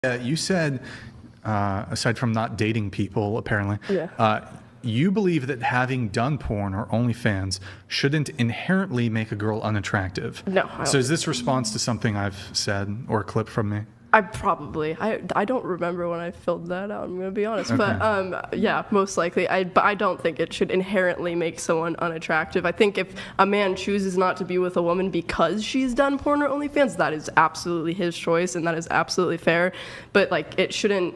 You said, aside from not dating people, apparently, you believe that having done porn or OnlyFans shouldn't inherently make a girl unattractive. No. So is this response to something I've said or a clip from me? I don't remember when I filled that out, I'm going to be honest. Okay. But yeah, most likely. But I don't think it should inherently make someone unattractive. I think if a man chooses not to be with a woman because she's done porn or OnlyFans, that is absolutely his choice, and that is absolutely fair. But like, it shouldn't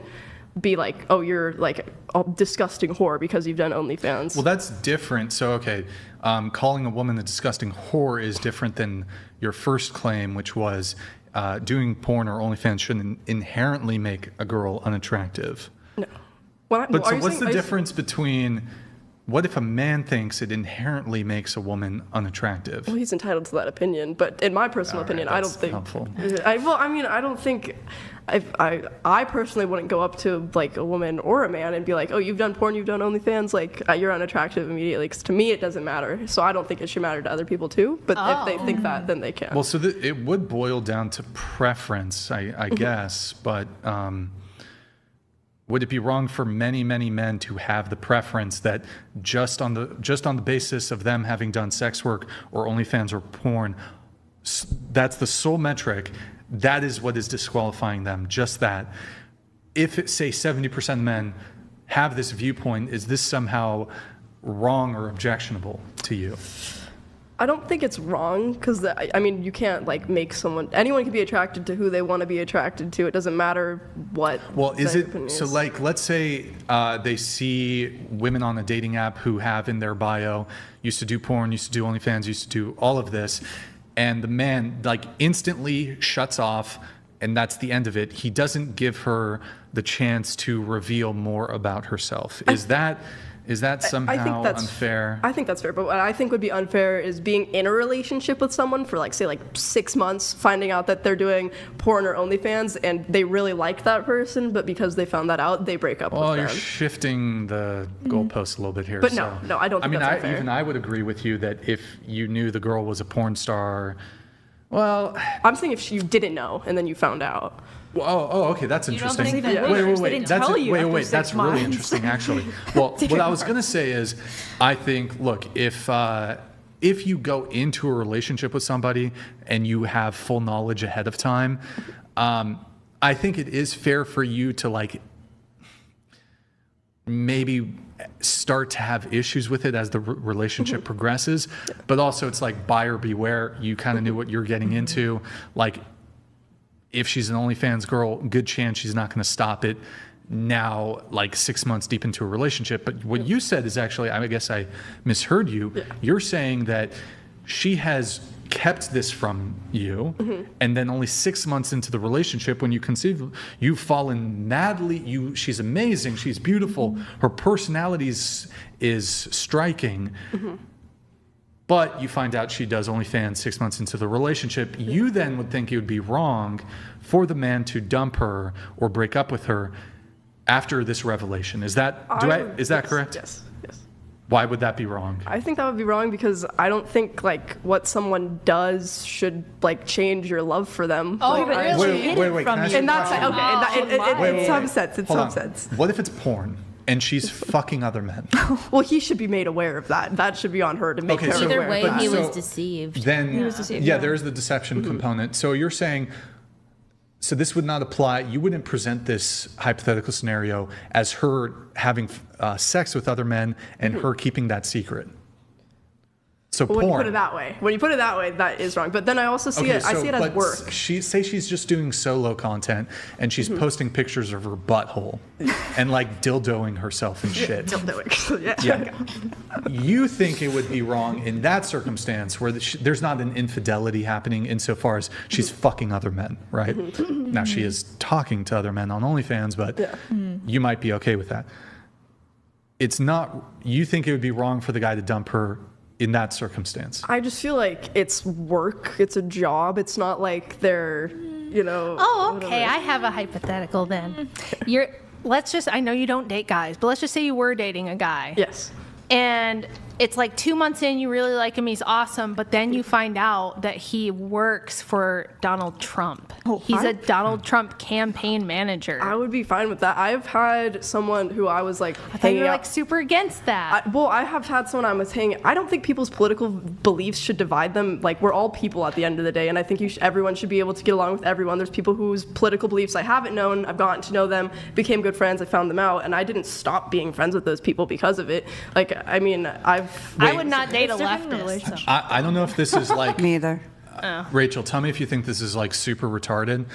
be like, oh, you're like a disgusting whore because you've done OnlyFans. Well, that's different. So, okay, calling a woman a disgusting whore is different than your first claim, which was doing porn or OnlyFans shouldn't inherently make a girl unattractive. No. So what's the difference between, what if a man thinks it inherently makes a woman unattractive? Well, he's entitled to that opinion, but in my personal opinion, I don't think. Helpful. I don't think. I personally wouldn't go up to like a woman or a man and be like, oh, you've done porn, you've done OnlyFans, like you're unattractive immediately. Because to me, it doesn't matter. So I don't think it should matter to other people too. But if they think that, then they can. Well, so it would boil down to preference, I guess. But would it be wrong for many, many men to have the preference that just on the basis of them having done sex work or OnlyFans or porn, that's the sole metric? That is what is disqualifying them, just that. If, say, 70% of men have this viewpoint, is this somehow wrong or objectionable to you? I don't think it's wrong, because, I mean, you can't, like, make anyone can be attracted to who they want to be attracted to. It doesn't matter what. Well, so, like, let's say they see women on a dating app who have in their bio, used to do porn, used to do OnlyFans, used to do all of this, and the man, like, instantly shuts off, and that's the end of it. He doesn't give her the chance to reveal more about herself. Is that somehow unfair? I think that's fair, but what I think would be unfair is being in a relationship with someone for, like, say, like 6 months, finding out that they're doing porn or OnlyFans, and they really like that person, but because they found that out, they break up with them. Well, you're shifting the goalposts a little bit here. But no, I don't think that's unfair. Even I would agree with you that if you knew the girl was a porn star, well... I'm saying if you didn't know, and then you found out. Okay, that's interesting. Wait. That's really interesting, actually. Well, what I was going to say is, I think, look, if you go into a relationship with somebody and you have full knowledge ahead of time, I think it is fair for you to, like, maybe start to have issues with it as the relationship progresses. But also, it's like buyer beware. You kind of knew what you're getting into, like. If she's an OnlyFans girl, good chance she's not going to stop it now, like 6 months deep into a relationship. But what you said is actually, I guess I misheard you. Yeah. You're saying that she has kept this from you, and then only 6 months into the relationship, when you conceive, you've fallen madly. She's amazing. She's beautiful. Her personality is striking. But you find out she does OnlyFans 6 months into the relationship. You then would think it would be wrong for the man to dump her or break up with her after this revelation. Is that correct? Yes. Why would that be wrong? I think that would be wrong because I don't think, like, what someone does should, like, change your love for them. Oh, like, really? Wait. In some sense. What if it's porn? And she's fucking other men. Well, he should be made aware of that. That should be on her to make her aware. Either way, he was deceived. Then, he was deceived. Yeah, there is the deception component. So you're saying, so this would not apply. You wouldn't present this hypothetical scenario as her having sex with other men and her keeping that secret. So porn. When you put it that way, that is wrong. But then I also see I see it as work. She's just doing solo content and she's posting pictures of her butthole and, like, dildoing herself and shit. Yeah. You think it would be wrong in that circumstance where there's not an infidelity happening insofar as she's fucking other men, right? Now, she is talking to other men on OnlyFans, but you might be okay with that. It's not. You think it would be wrong for the guy to dump her in that circumstance? I just feel like it's work. It's a job. It's not like they're, Oh, okay. Whatever. I have a hypothetical then. I know you don't date guys, but let's just say you were dating a guy. Yes. And it's like 2 months in, you really like him, he's awesome, but then you find out that he works for Donald Trump. He's a Donald Trump campaign manager. I would be fine with that. I've had someone who I was like I thought you were like super against that. I have had someone I was hanging. I don't think people's political beliefs should divide them. Like, we're all people at the end of the day, and I think everyone should be able to get along with everyone. There's people whose political beliefs I haven't known. I've gotten to know them, became good friends. I found them out, and I didn't stop being friends with those people because of it. Like, I mean, I would not date a leftist. I don't know if this is like Me either. Rachel, tell me if you think this is like super retarded.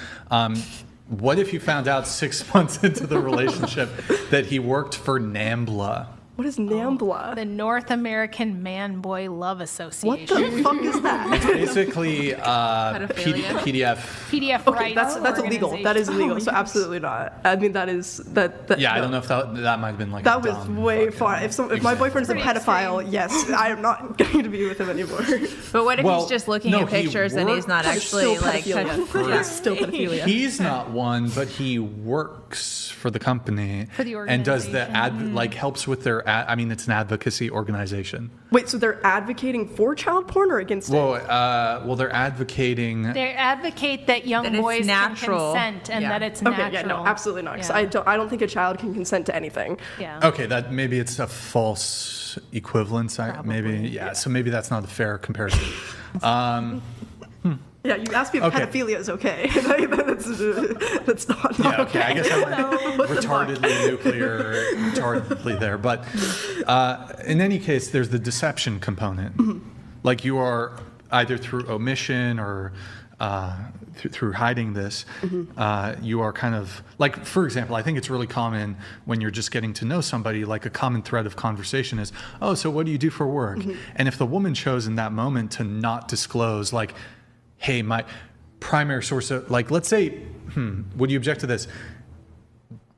What if you found out 6 months into the relationship that he worked for NAMBLA? What is NAMBLA? The North American Man-Boy Love What Association. the fuck is that? It's basically PDF. PDF Okay, rights that's illegal. That is illegal. So absolutely not. I mean, that is that. Yeah, I no. don't know if that might have been like That a was dumb way fucking far. If my boyfriend's a pedophile, yes, I am not going to be with him anymore. But what if Well, he's just looking no, at pictures and he's not It's actually still like pedophilia. Yeah. It's still pedophilia. He's not one, but he works for the company For the and does the organization. like helps with their I mean, it's an advocacy organization. Wait, so they're advocating for child porn or against it? Well, they're advocating. They advocate that young That it's boys natural. can consent and Yeah. that it's Okay, natural. yeah, no, absolutely not. 'Cause Yeah. I don't think a child can consent to anything. Yeah. Okay, that maybe it's a false equivalence. Maybe yeah. So maybe that's not a fair comparison. Yeah, you asked me if Okay. pedophilia is okay. that's not. Yeah, okay. I guess I'm What the fuck? retardedly there. But in any case, there's the deception component. Like you are either through omission or through hiding this, you are kind of like, for example, I think it's really common when you're just getting to know somebody, like a common thread of conversation is, oh, so what do you do for work? And if the woman chose in that moment to not disclose, like, hey, my primary source of, like, let's say, would you object to this?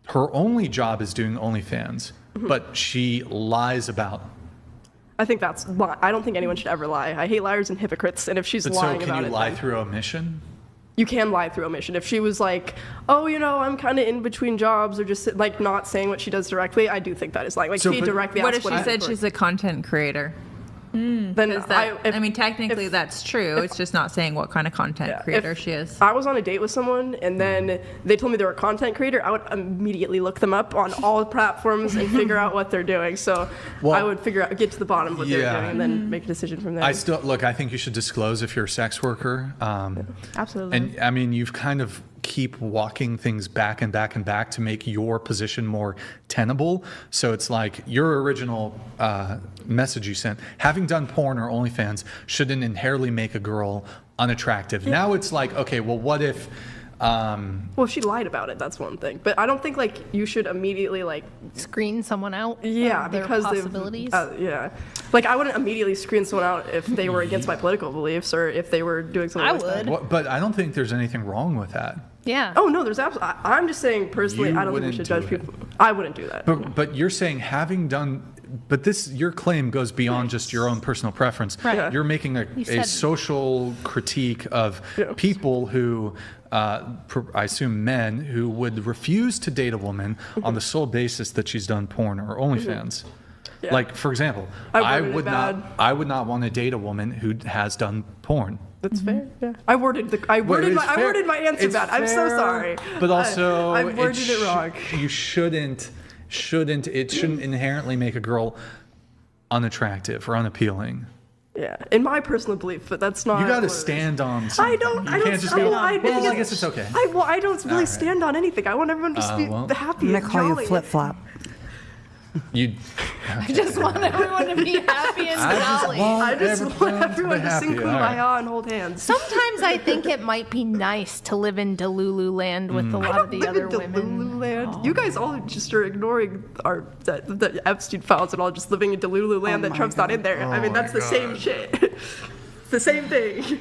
Her only job is doing OnlyFans, but she lies about. I think that's. I don't think anyone should ever lie. I hate liars and hypocrites. And if she's But lying so about can you it, lie then through omission? you can lie through omission. If she was like, oh, I'm kind of in between jobs, or just like not saying what she does directly, I do think that is lying. Like, So, she but- directly What asks if she I- said she's a content creator? then I mean, technically that's true. It's just not saying what kind of content Yeah, creator if she is. I was on a date with someone and then they told me they were a content creator, I would immediately look them up on all platforms and figure out what they're doing. So Well, I would get to the bottom of what yeah. they're doing and then make a decision from there. I think you should disclose if you're a sex worker. Absolutely. And I mean, you've kind of keep walking things back and back and back to make your position more tenable. So it's like your original message you sent, having done porn or OnlyFans shouldn't inherently make a girl unattractive. Now it's like, okay, well, what if... well, if she lied about it, that's one thing. But I don't think like you should immediately like Screen someone out. yeah of their because they've possibilities. yeah, like I wouldn't immediately screen someone out if they were against my political beliefs or if they were doing something. I like that. would. But I don't think there's anything wrong with that. Yeah. Oh no, there's absolutely. I'm just saying personally, You I don't think we wouldn't should judge do it. people. I wouldn't do that. But you're saying having done, but your claim goes beyond just your own personal preference. Right. Yeah. You're making a said- social critique of Yeah. people who, I assume men, who would refuse to date a woman on the sole basis that she's done porn or OnlyFans. Yeah. Like, for example, I I worded it would bad. not. I would not want to date a woman who has done porn. That's fair. Yeah. I worded my answer It's bad. I'm so fair, sorry. But also, I worded it wrong. You shouldn't. It shouldn't inherently make a girl unattractive or unappealing. Yeah, in my personal belief, but that's not. You got to what it is. stand on something. I don't. You I don't. can't just I, go. well, I, Well, I guess it's okay. I don't really right. stand on anything. I want everyone to just be well, happy I'm and gonna call jolly. you flip flop. You. I just want everyone to be happy and jolly. I just want everyone to happy. sing All right. Kumbaya and hold hands. Sometimes I think it might be nice to live in Delulu land with a lot of the other women. Land. You guys all just are ignoring the Epstein files and all just living in Delulu land that Trump's not in there. I mean, that's the same shit. The same thing.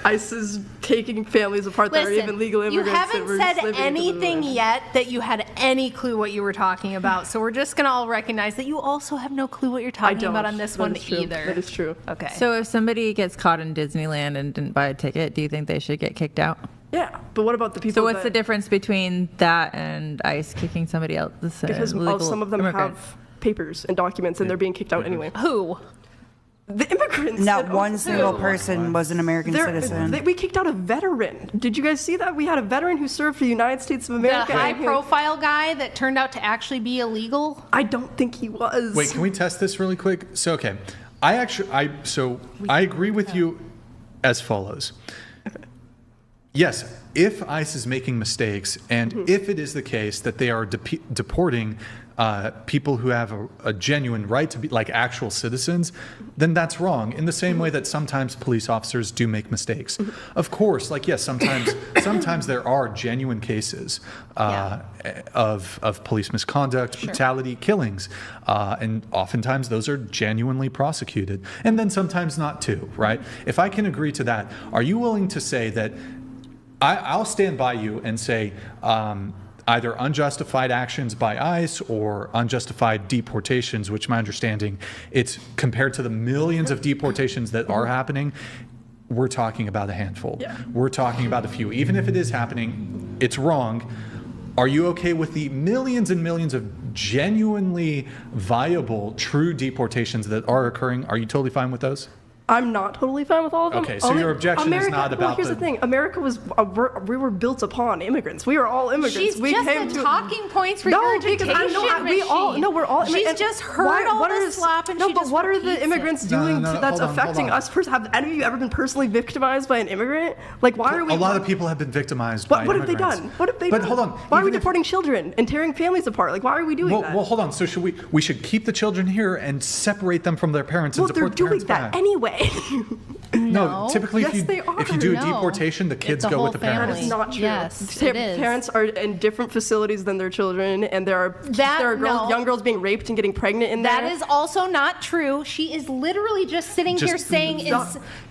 ICE is taking families apart that are even legal you immigrants. that haven't were said just living in Delulu anything land. yet that you had any clue what you were talking about. So we're just gonna all recognize that you also have no clue what you're I talking don't. about on this That one is true. either. That is true. Okay. So if somebody gets caught in Disneyland and didn't buy a ticket, do you think they should get kicked out? Yeah, but what about the people? So what's the that, difference between that and ICE kicking somebody out? Because some of them have papers and documents, and they're being kicked out anyway. Who? The immigrants. Not one single person was an American citizen. We kicked out a veteran. Did you guys see that? We had a veteran who served for the United States of America. The high-profile guy that turned out to actually be illegal? I don't think he was. Wait, can we test this really quick? So, okay. I agree with you as follows. Yes, if ICE is making mistakes, and if it is the case that they are deporting people who have a genuine right to be like actual citizens, then that's wrong. In the same way that sometimes police officers do make mistakes. Of course, like yes, sometimes there are genuine cases of police misconduct, brutality, killings, and oftentimes those are genuinely prosecuted, and then sometimes not too. Right? If I can agree to that, are you willing to say that? I'll stand by you and say either unjustified actions by ICE or unjustified deportations, which my understanding, it's compared to the millions of deportations that are happening, we're talking about a handful. Yeah. We're talking about a few. Even if it is happening, it's wrong. Are you okay with the millions and millions of genuinely viable, true deportations that are occurring? Are you totally fine with those? I'm not totally fine with all of them. Okay, so your objection is not about. Well, here's the thing: America was we were built upon immigrants. We are all immigrants. She's we just came the to, talking points for no, regurgitation because we're all. She's just heard all this slop and no, she but just what are the repeats immigrants it. doing No, that's hold on, affecting us? Have any of you ever been personally victimized by an immigrant? Like, why are we? A lot of people have been victimized by what have they immigrants. done? What have they done? But hold on. Why are we deporting children and tearing families apart? Like, why are we doing that? Well, hold on. So should we should keep the children here and separate them from their parents and Well, they're deport the doing parents that back? anyway. No. Typically, Yes, they are. if you do a No. deportation, the kids It's a go with whole the parents. That is not true. Yes, it is. Parents are in different facilities than their children, and there are young girls being raped and getting pregnant in there. That is also not true. She is literally just sitting here saying,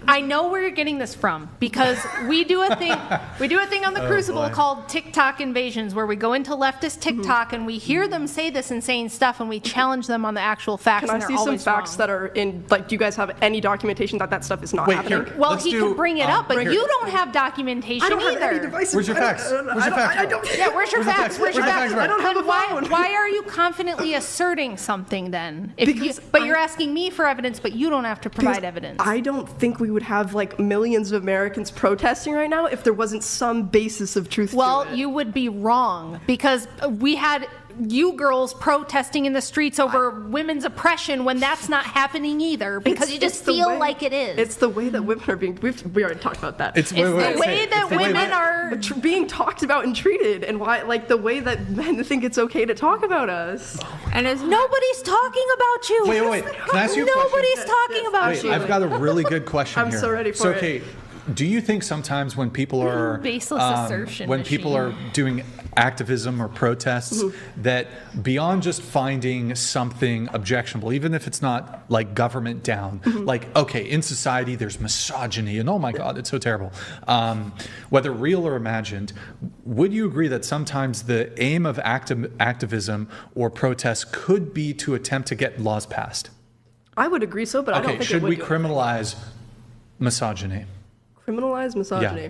I know where you're getting this from, because we do a thing on the Crucible called TikTok invasions, where we go into leftist TikTok and we hear them say this insane stuff and we challenge them on the actual facts. Can I see some facts that are in, like, do you guys have any documentation that stuff is not happening? Well, he can bring it up, but you don't have documentation I don't have any either. devices. Where's your facts? Where's your facts? Yeah, where's your facts? Where's your facts? I don't have a phone. Why are you confidently asserting something then? You're asking me for evidence, but you don't have to provide evidence. I don't think we would have like millions of Americans protesting right now if there wasn't some basis of truth to it. Well, you would be wrong, because we had you girls protesting in the streets over women's oppression when that's not happening either, because you just feel like it is. It's the way that women are being, we already talked about that. It's the way that women are being talked about and treated, and why, like, the way that men think it's okay to talk about us. And nobody's talking about you. Wait. Can I ask you a question? Nobody's talking about you. I've got a really good question I'm here. so ready for it. Okay, do you think sometimes when people are baseless assertion when people are doing activism or protests, that beyond just finding something objectionable, even if it's not like government down, like, okay, in society there's misogyny and oh my God, it's so terrible, whether real or imagined, would you agree that sometimes the aim of activism or protest could be to attempt to get laws passed? I would agree so, but I don't think should it would we criminalize misogyny? Criminalize misogyny? Yeah.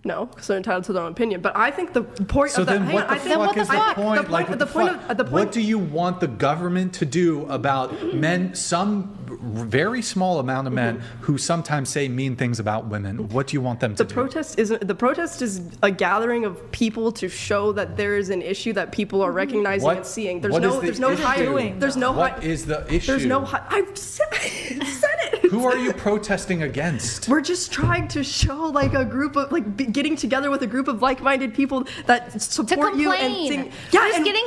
No, because they're entitled to their own opinion. But I think the point So of the then what the fuck is the point? What What do you want the government to do about men, some very small amount of men who sometimes say mean things about women? What do you want them to do? The protest is a gathering of people to show that there is an issue that people are recognizing and seeing. There's no higher. What is the issue? There's no. I've said it. Who are you protesting against? We're just trying to show like a group of getting together with a group of like-minded people that support you and sing. Yeah, just getting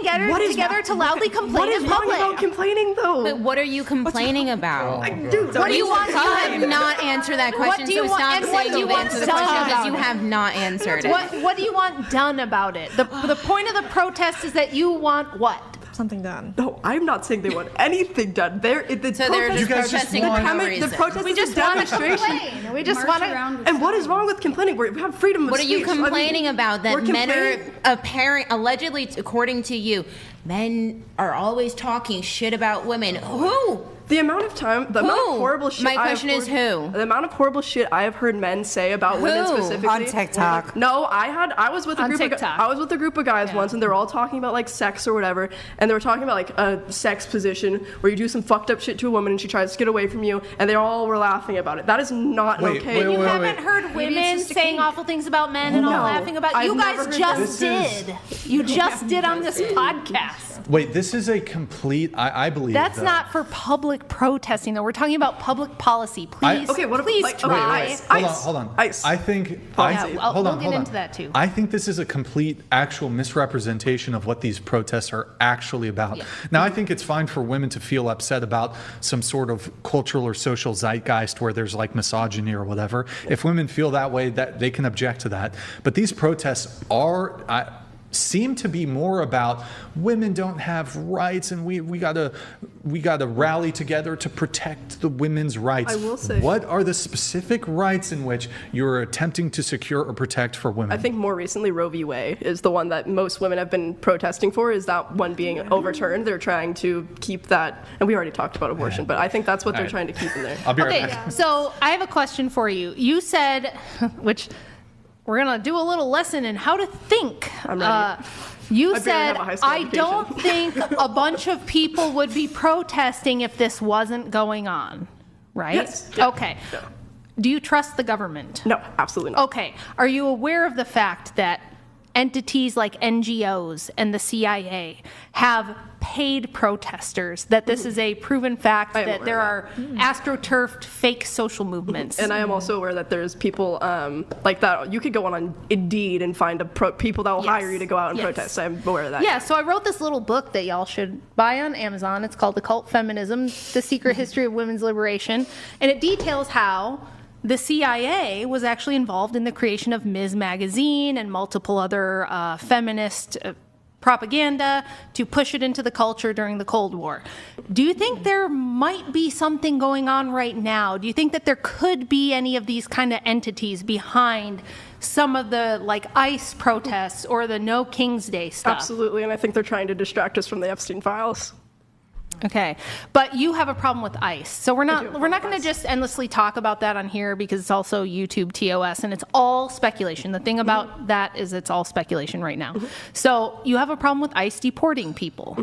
together to loudly complain What is in wrong public. about complaining though? But what are you complaining about? What do you want? You have not answered that question, do you so want- stop and what saying do you you've want answered the done question about because you it? have not answered it. What do you want done about it? The point of the protest is that you want what? Something done. No, I'm not saying they want anything done. So they're just protesting for no reason. The protest We is just a want to demonstration. complain. We just want to. And what is wrong with complaining? We have freedom of What are speech. you complaining about? That we're men are complaining- allegedly, according to you, men are always talking shit about women. Who? The amount of time, the amount of horrible shit. My question is who? The amount of horrible shit I have heard men say about women specifically on TikTok. No, I was with a group of guys once, and they were all talking about like sex or whatever, and they were talking about like a sex position where you do some fucked up shit to a woman and she tries to get away from you, and they all were laughing about it. That is not okay. You haven't heard women saying awful things about men and all laughing about. You guys just did. You just did on this podcast. Wait, this is a complete. I believe that's not for public protesting, though. We're talking about public policy. Please, please try. Hold on. Ice. I think. We'll get into that too. I think this is a complete, actual misrepresentation of what these protests are actually about. Yeah. Now, I think it's fine for women to feel upset about some sort of cultural or social zeitgeist where there's like misogyny or whatever. If women feel that way, that they can object to that. But these protests seem to be more about women don't have rights, and we gotta rally together to protect the women's rights. I will say, what are the specific rights in which you're attempting to secure or protect for women? I think more recently Roe v. Wade is the one that most women have been protesting for. Is that one being overturned? They're trying to keep that, and we already talked about abortion, but I think that's what they're trying to keep in there. I'll be right back. So I have a question for you. You said, which we're going to do a little lesson in how to think. I'm ready. You said, I don't think a bunch of people would be protesting if this wasn't going on, right? Yes. Yeah. Okay. Yeah. Do you trust the government? No, absolutely not. Okay. Are you aware of the fact that entities like NGOs and the CIA have paid protesters, that this is a proven fact, that there are astroturfed fake social movements? And I am also aware that there's people like that. You could go on Indeed and find people that will hire you to go out and protest. I'm aware of that. Yeah, so I wrote this little book that y'all should buy on Amazon. It's called Occult Feminism, The Secret History of Women's Liberation. And it details how the CIA was actually involved in the creation of Ms. Magazine and multiple other feminist propaganda to push it into the culture during the Cold War. Do you think there might be something going on right now? Do you think that there could be any of these kind of entities behind some of the like ICE protests or the No King's Day stuff? Absolutely, and I think they're trying to distract us from the Epstein files. Okay, but you have a problem with ICE, so we're not going to just endlessly talk about that on here because it's also YouTube TOS and it's all speculation. The thing about that is it's all speculation right now. So you have a problem with ICE deporting people.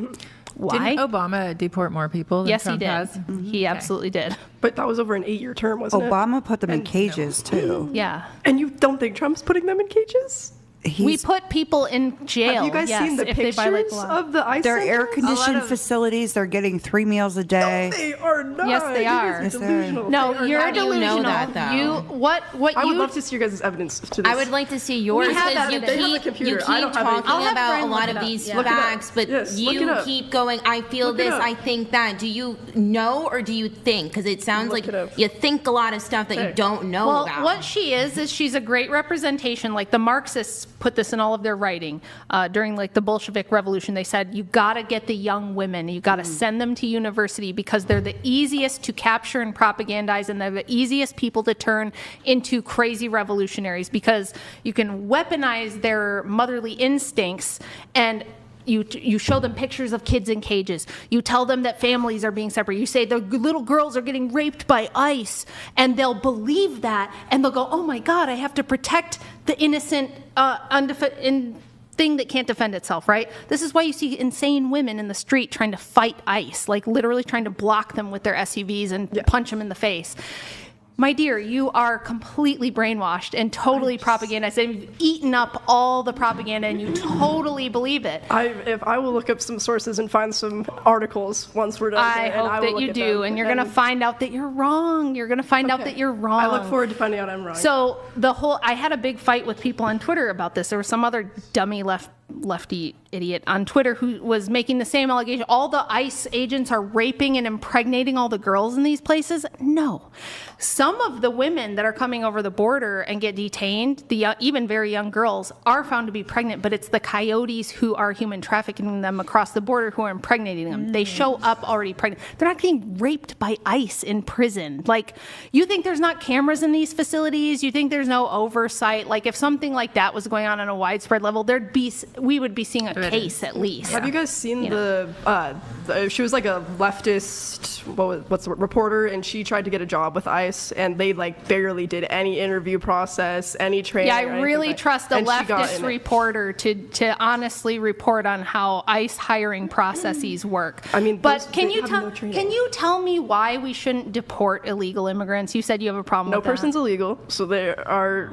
Why? Didn't Obama deport more people than Trump has? Yes, he did. He absolutely did. But that was over an 8-year term, wasn't it? Obama put them in cages too. Yeah. And you don't think Trump's putting them in cages? We put people in jail. Have you guys seen the pictures of the ICE They're centers? air-conditioned facilities. They're getting 3 meals a day. No, they are not. Yes, they are. You guys are delusional. No, you're delusional. You know that, though? I would love to see your guys' evidence to this. I would like to see yours because you keep talking about a lot of these facts, but you keep going, I feel this, I think that. Do you know or do you think? Because it sounds like you think a lot of stuff that you don't know about. Well, what she is she's a great representation. Like the Marxists put this in all of their writing during like the Bolshevik Revolution. They said you got to get the young women, you got to send them to university because they're the easiest to capture and propagandize, and they're the easiest people to turn into crazy revolutionaries because you can weaponize their motherly instincts and you show them pictures of kids in cages. You tell them that families are being separate. You say the little girls are getting raped by ICE, and they'll believe that, and they'll go, oh my God, I have to protect the innocent thing that can't defend itself, right? This is why you see insane women in the street trying to fight ICE, like literally trying to block them with their SUVs and punch them in the face. My dear, you are completely brainwashed and totally propagandized. You've eaten up all the propaganda and you totally believe it. I will look up some sources and find some articles once we're done. I hope that you do, and you're going to find out that you're wrong. You're going to find out that you're wrong. I look forward to finding out I'm wrong. So I had a big fight with people on Twitter about this. There was some other dummy lefty idiot on Twitter who was making the same allegation. All the ICE agents are raping and impregnating all the girls in these places. No. Some of the women that are coming over the border and get detained, even very young girls, are found to be pregnant, but it's the coyotes who are human trafficking them across the border who are impregnating them. They show up already pregnant. They're not getting raped by ICE in prison. Like, you think there's not cameras in these facilities? You think there's no oversight? Like, if something like that was going on a widespread level, there'd be we would be seeing a case at least. Have you guys seen she was like a leftist, what's the word, reporter, and she tried to get a job with ICE, and they like barely did any interview process, any training. Yeah, I really trust a leftist reporter to honestly report on how ICE hiring processes work. I mean, but can you tell me why we shouldn't deport illegal immigrants? You said you have a problem with that. No person's illegal, so there are...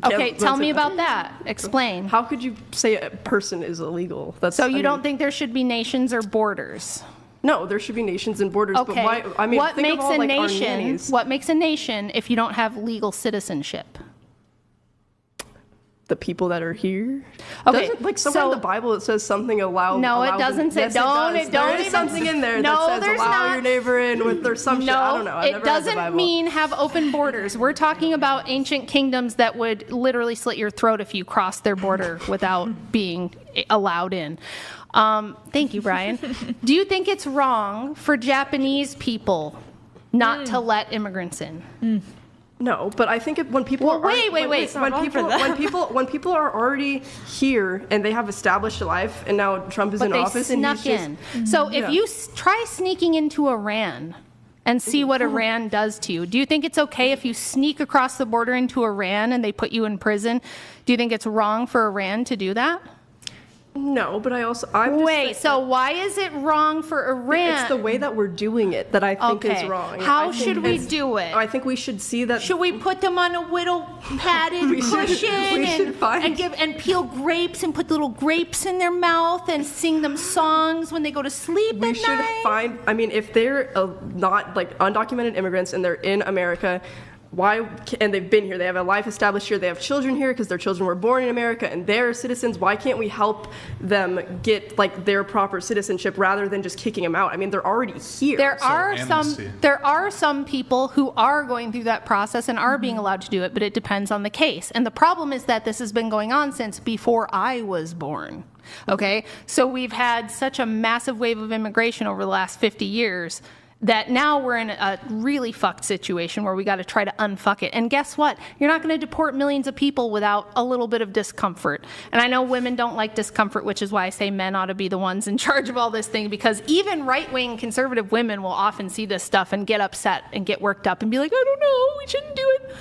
Okay, tell me about that. Explain. How could you say a person is illegal? So you don't think there should be nations or borders? No, there should be nations and borders. Okay. But why? I mean, what think makes of all, a like, our nation? nannies. What makes a nation if you don't have legal citizenship? The people that are here. Okay, like somewhere in the Bible it says something allow. No, it doesn't say. Yes, don't. There is something in there that says allow your neighbor in with their some shit. I don't know. I've never read the Bible. It doesn't mean have open borders. We're talking about ancient kingdoms that would literally slit your throat if you crossed their border without being allowed in. Thank you, Brian. Do you think it's wrong for Japanese people not to let immigrants in? No, but I think when people when people are already here and they have established a life, and now Trump is in office and he's just... So if you try sneaking into Iran and see what Iran does to you, do you think it's okay if you sneak across the border into Iran and they put you in prison? Do you think it's wrong for Iran to do that? No, but so why is it wrong for Iran? It's the way that we're doing it that I think is wrong. How should we do it? I think we should see that. Should we put them on a little padded cushion and peel grapes and put little grapes in their mouth and sing them songs when they go to sleep at night? We should find. I mean, if they're not like undocumented immigrants and they're in America. And they've been here, they have a life established here, they have children here because their children were born in America and they're citizens, why can't we help them get like their proper citizenship rather than just kicking them out? I mean, they're already here. There are some people who are going through that process and are being allowed to do it, but it depends on the case. And the problem is that this has been going on since before I was born. Okay, so we've had such a massive wave of immigration over the last 50 years that now we're in a really fucked situation where we got to try to unfuck it. And guess what? You're not going to deport millions of people without a little bit of discomfort. And I know women don't like discomfort, which is why I say men ought to be the ones in charge of all this thing, because even right-wing conservative women will often see this stuff and get upset and get worked up and be like, I don't know, we shouldn't do it.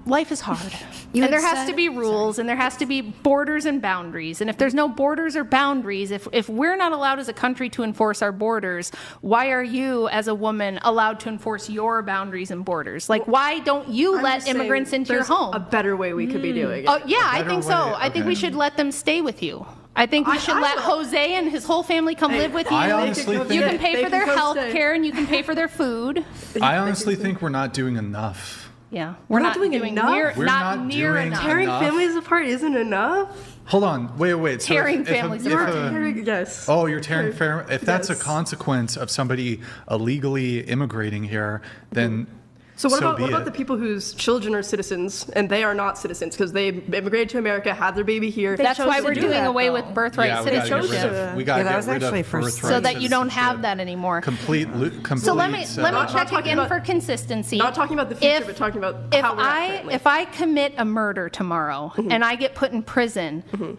Life is hard. And there has to be rules, and there has to be borders and boundaries. And if there's no borders or boundaries, if we're not allowed as a country to enforce our borders, why are you as a woman allowed to enforce your boundaries and borders? Like, why don't you let immigrants into your home? A better way we could be doing it. Oh, yeah, I think so. Okay. I think we should let them stay with you. I think we should let Jose and his whole family come live with you. I honestly think you can pay for their health care and you can pay for their food. I honestly think we're not doing enough. Yeah, we're not doing enough. We're not near enough. Tearing families apart isn't enough. Hold on, wait. Tearing families apart. Yes. Oh, you're tearing families. If that's a consequence of somebody illegally immigrating here, then. So what about the people whose children are citizens and they are not citizens because they immigrated to America, had their baby here? That's why we're doing away with birthright citizenship. We got to get rid of birthright so that you don't have that anymore. Complete. So let me check again for consistency. Not talking about the future, but talking about how we're at currently. If I commit a murder tomorrow and I get put in prison,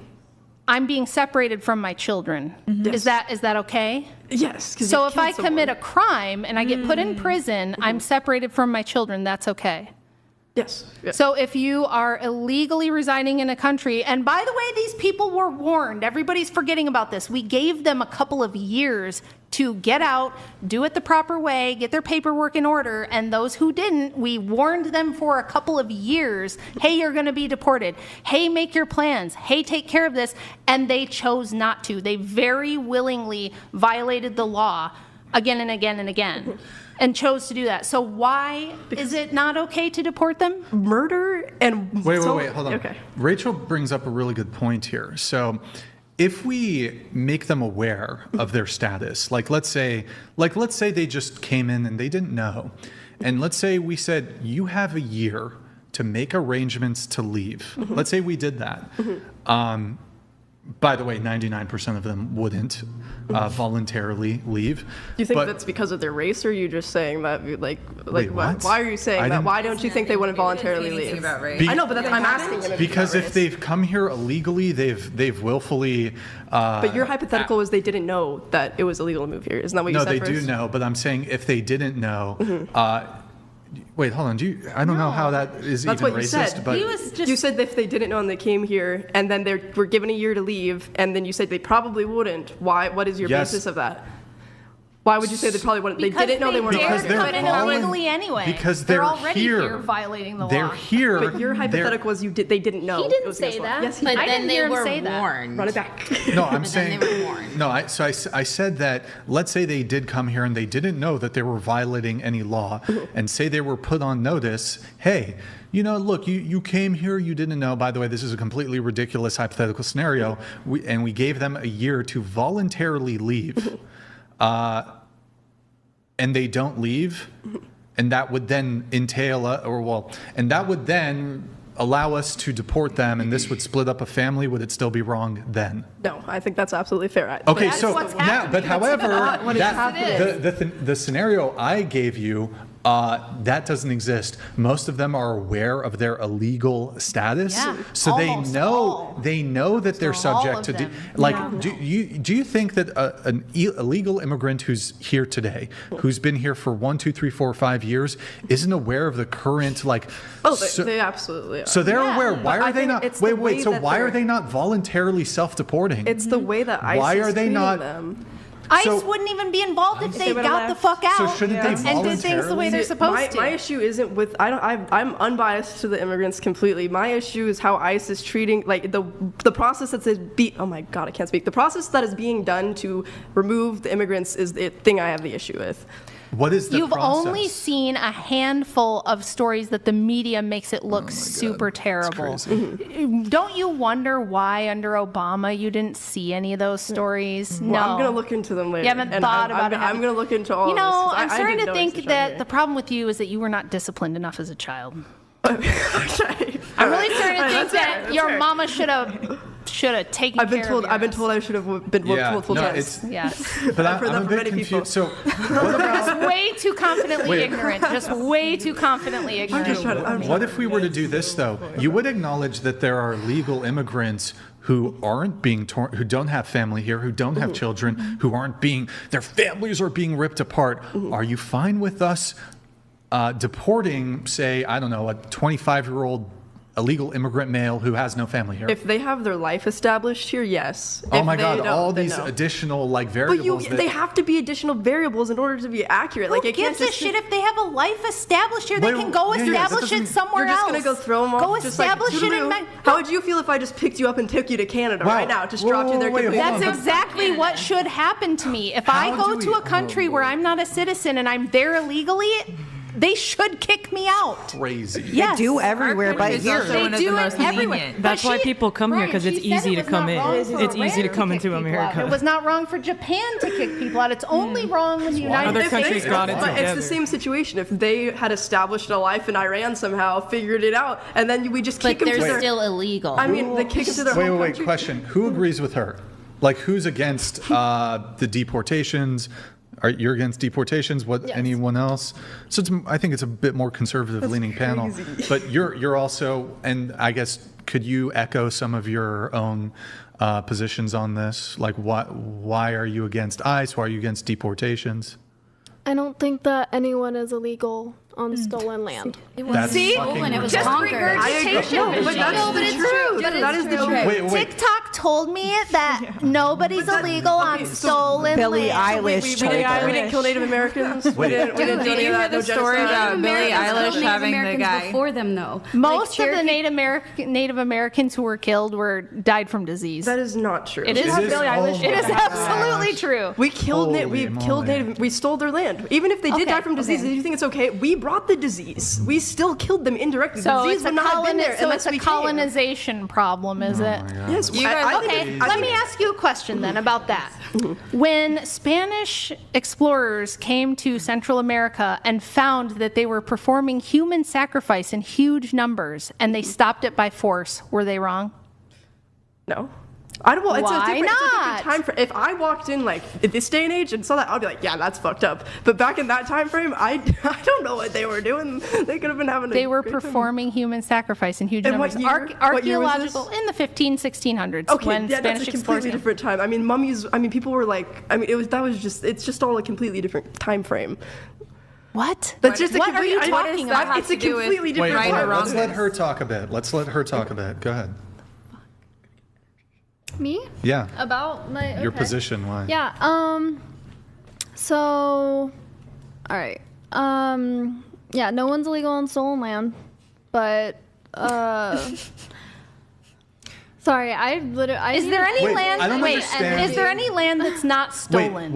I'm being separated from my children. Yes. Is that okay? Yes. So if I commit a crime and I get put in prison, I'm separated from my children. That's okay. Yes. So if you are illegally residing in a country, and by the way, these people were warned. Everybody's forgetting about this. We gave them a couple of years to get out, do it the proper way, get their paperwork in order, and those who didn't, we warned them for a couple of years, hey, you're going to be deported. Hey, make your plans. Hey, take care of this. And they chose not to. They very willingly violated the law again and again and again. And chose to do that. So why is it not okay to deport them? Murder and... Wait, hold on. Okay. Rachel brings up a really good point here. So if we make them aware of their status, like let's say they just came in and they didn't know, and let's say we said, you have a year to make arrangements to leave. Let's say we did that. By the way, 99% of them wouldn't voluntarily leave. Do you think that's because of their race, or are you just saying that, why are you saying that? Why don't you think they wouldn't voluntarily leave? About race. I know, but I'm asking them. Because if they've come here illegally, they've willfully. But your hypothetical was they didn't know that it was illegal to move here. Isn't that what you said No, they first? do know, but I'm saying if they didn't know. Wait, hold on. I don't know how that is That's even what you racist. said. But You said if they didn't know and they came here, and then they were given a year to leave, and then you said they probably wouldn't. Why? What is your basis of that? Why would you say they probably wouldn't? They didn't know they weren't because allowed they're to. illegally anyway. Because they're here. already here violating the law. They're here. But your hypothetical was they didn't know. He didn't say that. Yes, But I then didn't they hear him were say that. warned. Run it back. No, I'm saying. Then they were warned. No, I said that. Let's say they did come here and they didn't know that they were violating any law, and say they were put on notice. Hey, look, you came here, you didn't know. By the way, this is a completely ridiculous hypothetical scenario, and we gave them a year to voluntarily leave, and they don't leave, and that would then entail, and that would then allow us to deport them, and this would split up a family. Would it still be wrong then? No, I think that's absolutely fair. Okay, That's so what's now, happening. but however, not what is happening. the scenario I gave you, that doesn't exist. Most of them are aware of their illegal status, Yeah, so they almost know all. that they're all subject of to. them. Do you think that an illegal immigrant who's here today, who's been here for 1, 2, 3, 4, 5 years, isn't aware of the current They absolutely are. So they're aware. Why But I are they think not? it's the Wait. way So that why are they're- they not voluntarily self-deporting? It's the way that ICE Why are is they treating not- them. ICE So- wouldn't even be involved if they would've got the left. fuck out So shouldn't they and did things the way they're supposed to. My issue isn't with I'm unbiased to the immigrants completely. My issue is how ICE is treating the process that's oh my god, I can't speak. The process that is being done to remove the immigrants is the thing I have the issue with. What is the You've process? only seen a handful of stories that the media makes it look super terrible. Don't you wonder why under Obama you didn't see any of those stories? No. Well, I'm gonna look into them later. You haven't thought about it. I'm gonna look into all of this. 'Cause I'm I starting didn't to know think this that the problem with you is that you were not disciplined enough as a child. Okay. I'm really starting to think That's fair, that your fair. mama should have taken I've been care told. of I've been told I should have been multiple times. Yes. But I've heard I'm that a from bit many people. confused. So what about? Way too confidently Wait. ignorant. Just way too confidently ignorant. just trying to- What if we were to do this though? You would acknowledge that there are legal immigrants who aren't being torn, who don't have family here, who don't have children, who aren't being, their families are being ripped apart. Are you fine with us deporting, say, I don't know, a 25-year-old illegal immigrant male who has no family here? If they have their life established here, yes. Oh If my they God! don't, All then these no. additional But variables. they have to be additional variables in order to be accurate. Who Like it can't gives a just shit if they have a life established here? They Wait, can go yeah, that establish it doesn't- somewhere You're just else. gonna go throw them off. Go just establish it in toodaloo. How would you feel if I just picked you up and took you to Canada Wow. right now? Just Whoa, dropped you there. wait, completely? hold That's on. exactly what should happen to me. If How I go do to we- a country oh, where boy. I'm not a citizen and I'm there illegally, they should kick me out. crazy. Yes. do everywhere but country's here. also They one of do the it most everywhere. lenient. But That's why people come here, 'cause it's she said easy it to was come not in. wrong It's for easy to Iran come kick into people America. out. It was not wrong for Japan to kick people out. It's only wrong when the United Other States. countries got it But it's together. the same situation. If they had established a life in Iran somehow, figured it out, and then we just kick But them to they're their. still illegal. I mean, they kick them to their home Wait. country. Question: who agrees with her? Like, who's against the deportations? You're against deportations? What? Yes. Anyone else? So I think it's a bit more conservative-leaning panel. But you're also, and I guess, could you echo some of your own positions on this? Like, why are you against ICE? Why are you against deportations? I don't think that anyone is illegal on stolen land. That's See? fucking it was Just conquered. regurgitation. No, but machine. that's the truth. That is the truth. Wait. TikTok told me that nobody's illegal on stolen Billie land. Eilish told her. We didn't kill Native Americans. We didn't do Did any you of hear that. the No story genocide. about Billie Eilish having the guy? before them, though. Most of the Native Americans who were killed died from disease. That is not true. It is. Is this- oh It is my absolutely true. We killed Holy moly. Native. We stole their land. Even if they did Okay, die from disease, okay. do you think it's okay? We brought the disease. We still killed them indirectly. The So disease it's would a, not have been there so unless it's a we came. colonization problem, is it? Yes. You I guys, think okay, I let think- me ask you a question then about that. When Spanish explorers came to Central America and found that they were performing human sacrifice in huge numbers and they stopped it by force, were they wrong? No. It's a different time frame. If I walked in like this day and age and saw that, I'd be like, yeah, that's fucked up. But back in that time frame, I don't know what they were doing. They could have been having. They were performing human sacrifice in huge numbers. Archaeological in the 1600s. Okay, when yeah, Spanish that's a completely different time. I mean, mummies. I mean, people were like. I mean, it's just all a completely different time frame. What? That's just what are you talking about? It's a completely different right time. Let's let her talk a bit. Go ahead. Me? Yeah. About my your position. Why? Yeah. So, all right. Yeah. No one's illegal on stolen land, but sorry. Is there any land? I don't understand. Is there any land that's not stolen?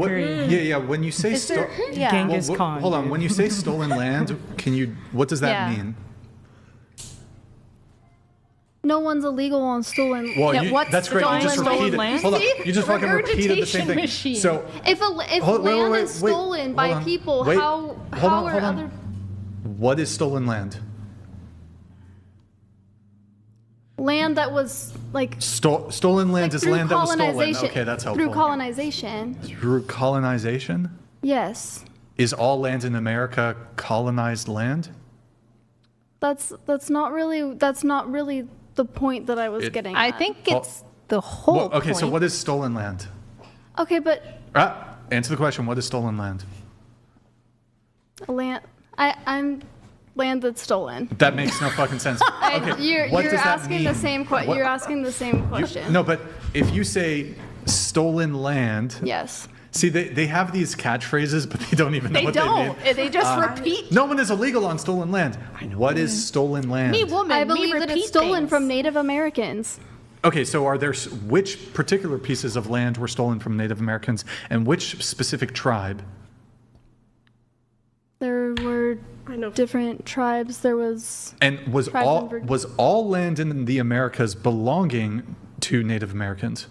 Yeah. When you say stolen, Genghis Khan. Hold on. When you say stolen land, what does that mean? No one's illegal on stolen. Well, what's that's great. You just repeated. Hold on. You just fucking repeated the same thing. Machine. So if land is stolen by people, how are other? What is stolen land? Land that was like stolen land is land that was stolen. Okay, that's helpful. Through colonization. Through colonization? Yes. Is all land in America colonized land? That's not really the point that I was getting at. I think it's the whole okay, point. so what is stolen land? Okay, but answer the question. What is stolen land? I'm land that's stolen. That makes no fucking sense. Okay, you're asking the same question. You're asking the same question. No, but if you say stolen land, yes. See, they have these catchphrases, but they don't even know what they mean. They just repeat. No one is illegal on stolen land. What is stolen land? Me, woman. I believe that it's stolen from Native Americans. Okay, so are there which particular pieces of land were stolen from Native Americans, and which specific tribe? There were different tribes. There was. And was all land in the Americas belonging to Native Americans?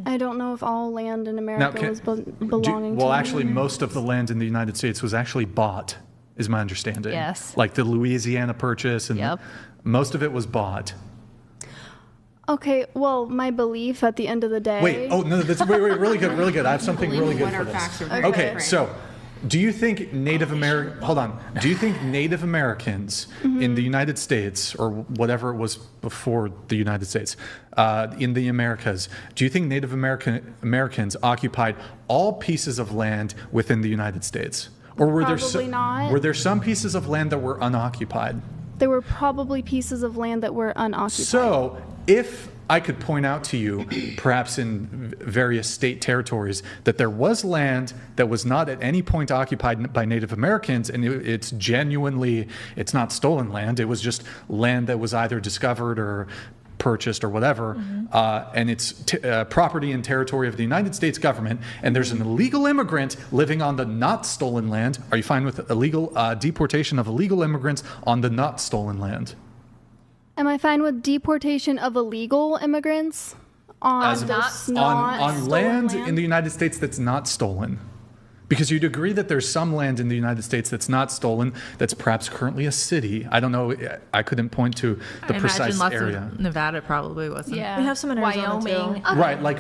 I don't know if all land in America was belonging to. Well, actually, most of the land in the United States was actually bought, is my understanding. Yes. Like the Louisiana Purchase, and most of it was bought. Okay, well, my belief at the end of the day. Wait, really good. I have something really good for this. Okay, so do you think Native Americans in the United States, or whatever it was before the United States, in the Americas, do you think Native Americans occupied all pieces of land within the United States? Or were there some pieces of land that were unoccupied? There were probably pieces of land that were unoccupied. So, if I could point out to you, perhaps in various state territories, that there was land that was not at any point occupied by Native Americans, and it's not stolen land, it was just land that was either discovered or purchased or whatever, and it's property and territory of the United States government, and there's an illegal immigrant living on the not stolen land. Are you fine with illegal deportation of illegal immigrants on the not stolen land? Am I fine with deportation of illegal immigrants on land in the United States that's not stolen? Because you'd agree that there's some land in the United States that's not stolen, that's perhaps currently a city. I don't know. I couldn't point to the precise area. Nevada probably wasn't. Yeah. We have some in Arizona Wyoming. too. Okay. Right, like,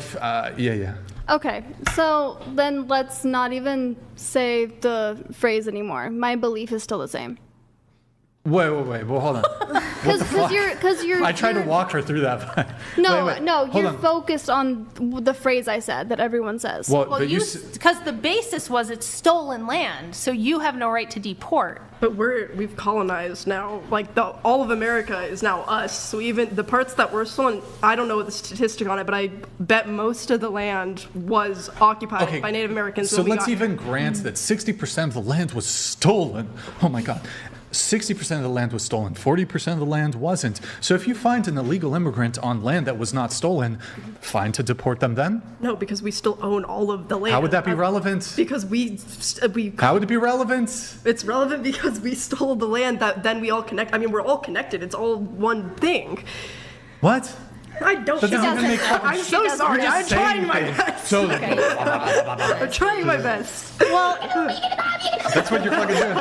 yeah. Okay, so then let's not even say the phrase anymore. My belief is still the same. Wait. Well, hold on. Because you're. I tried to walk her through that. You're focused on the phrase I said that everyone says. Well, because the basis was it's stolen land, so you have no right to deport. But we've colonized now. Like all of America is now us. So even the parts that were stolen, I don't know the statistic on it, but I bet most of the land was occupied by Native Americans. So let's even grant that 60% of the land was stolen. Oh my God. 60% of the land was stolen, 40% of the land wasn't. So if you find an illegal immigrant on land that was not stolen, fine to deport them then? No, because we still own all of the land. How would that be relevant? Because we How would it be relevant? It's relevant because we stole the land that then we all connect. I mean, we're all connected. It's all one thing. What? I don't. That doesn't even make fucking I'm so sorry. I'm trying my best. So I'm trying my best. Well, that's what you're fucking doing.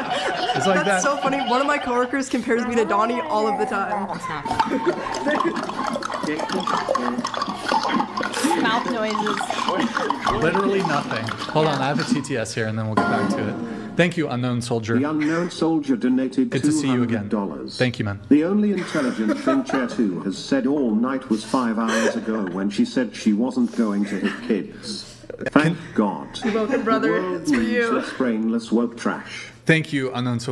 It's like that's so funny. One of my coworkers compares me to Donnie all of the time. mouth noises. Literally nothing. Hold on, I have a TTS here, and then we'll get back to it. Thank you, Unknown Soldier. The Unknown Soldier donated Good to see you again. $200. Thank you, man. The only intelligent Fincher who has said all night was 5 hours ago when she said she wasn't going to hit kids. Thank God. You're welcome, brother. The world It's for needs you. less brainless woke trash. Thank you, Unknown Soldier.